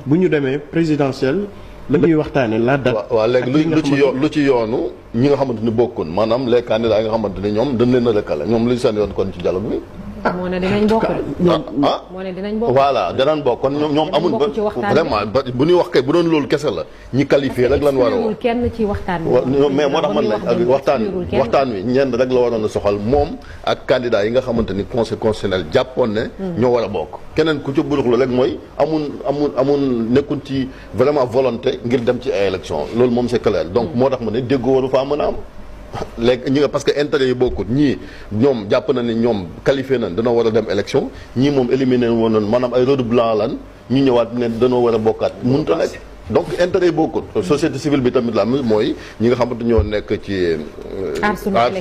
bu ñu demee présidentielle la ñuy waxtaane la date. waaw léegi lu ci yoonu ñi nga xamante ni bokkun maanaam les candidats yi nga xamante ni ñoom dañ leen a rëkkale ñoom lu ñu seen yoon kon ci dialogue bi. moo ne dinañ bokk moo ne dinañ bokk voilà danañ bokk kon ñoom amul vraiment bu ñuy wax kay bu doon loolu kese la ñi qualifié rek lan war a wax kenn ci waxtaan mais moo tax man la waxtaan wi ñenn rek la waroon a soxal moom ak candidat yi nga xamante ni conseil constitutionnel jàppoon ne ñoo war a bokk keneen ku ci buruxlu rek mooy amul nekkul ci vraiment volonté ngir dem ci ay élection loolu moom c'est clair donc moo tax ma ne déggoo waru faa mën a am léegi ñi nga parce que intérêt yi bokkut ñii ñoom jàpp na ni ñoom qualifié nañ danoo war a dem élection ñii moom éliminé woon nañ maanaam ay rôle blanc lan ñu ñëwaat ne danoo war a bokkaat mënut a nekk donc intérêt yi bokkut société civile bi tamit la mooy ñi nga xamante ñoo nekk ci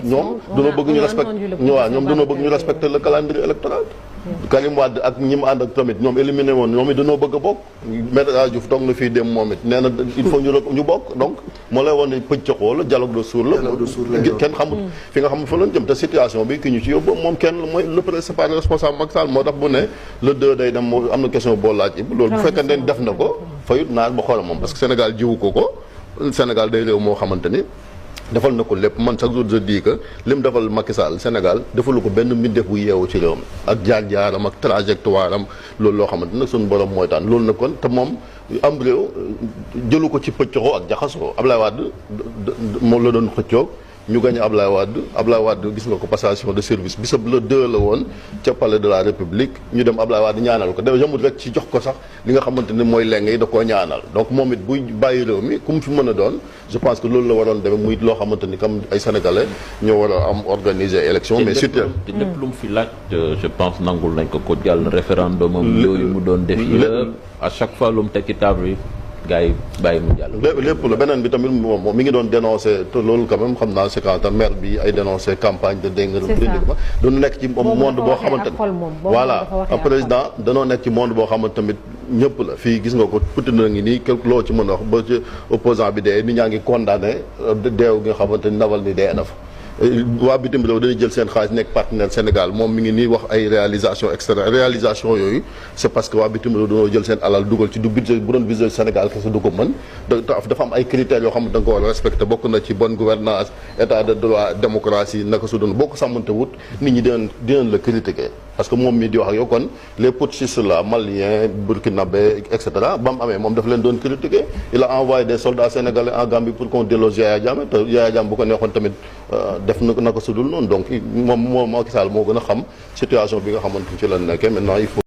ñoom danoo bëgg ñu respecté ñoom danoo bëgg ñu respecter le calendrier électoral Karim Wade ak ñi mu ànd ak tamit ñoom éliminé woon ñoom it dañoo bëgg a bokk Maître El Hadji Diouf toog na fii dem moom it nee na il faut ñu bokk donc moo lay woon ne pëccëxoo la dialogue de sourds la kenn xamul fi nga xam fa lañ jëm te situation bi ki ñu ci yóbbu moom kenn mooy le principal responsable Macky Sall moo tax bu ne le 2 day dem am na question boo laaj loolu bu fekkee ne def na ko fayut naar ba xoola moom parce que Sénégal jiwu ko Sénégal day réew moo xamante ni defal na ko lépp man chaque jour je dis que lim defal Macky Sall Sénégal defalu ko benn mbindeef bu yeewu ci réew mi ak jaar-jaaram ak trajectoire am loolu loo xamante nag suñu borom mooy taan loolu nag kon te moom am réew jëlu ko ci pëccoo ak jaxasoo Ablaye Wade moom la doon xëccoog ñu gagné Ablaye Wade gis nga ko passation de service bisab le 2 la woon ca palais de la République ñu dem Ablaye Wade ñaanal ko dafa jamut rek ci jox ko sax li nga xamante ne mooy leng yi da koo ñaanal donc moom it buy bàyyi réew mi ku mu fi mën a doon je pense que loolu la waroon demee muy loo xamante ni comme ay sénégalais ñoo war a am organiser élection mais surtout te lépp lu mu fi laaj je pense nangul nañ ko jàll référendum am yooyu mu doon def yëpp à chaque fois lu mu teg ci table yi gars yi bàyyi mu jàll. lépp la beneen bi tamit moom mi ngi doon dénoncé te loolu quand même xam naa c'est quand maire bi ay dénoncé campagne de dégg nga dañu nekk ci monde boo xamante ne voilà président danoo nekk ci monde boo xamante tamit ñëpp la fii gis nga ko Poutine na ngi nii quelque loo ci mën a wax ba ci opposant bi dee nit ñaa ngi condamné deew gi nga xamante ni Navalny dee na fa waa bitim réew dañuy jël seen xaalis nekk partenaire Sénégal moom mi ngi nii wax ay réalisation yooyu c'est parce que waa bitim réew dañoo jël seen alal dugal ci du budget bu doon budget Sénégal kese du ko mën dafa am ay critères yoo xam ne da nga ko war a respecté bokk na ci bonne gouvernance état de droit démocratie naka su doon boo ko sàmmante wut nit ñi dinañ la critiquer parce que moom mii di wax ak yow kon les putschistes là maliens burkinabé et cetera ba mu amee moom dafa leen doon critiquer il a envoyé des soldats sénégalais en Gambie pour qu'on déloge Yaya Jammeh te Yaya Jammeh bu ko neexoon tamit def na naka sudul noonu donc moom Macky Sall moo gën a xam situation bi nga xamante ci la nekkee maintenant il faut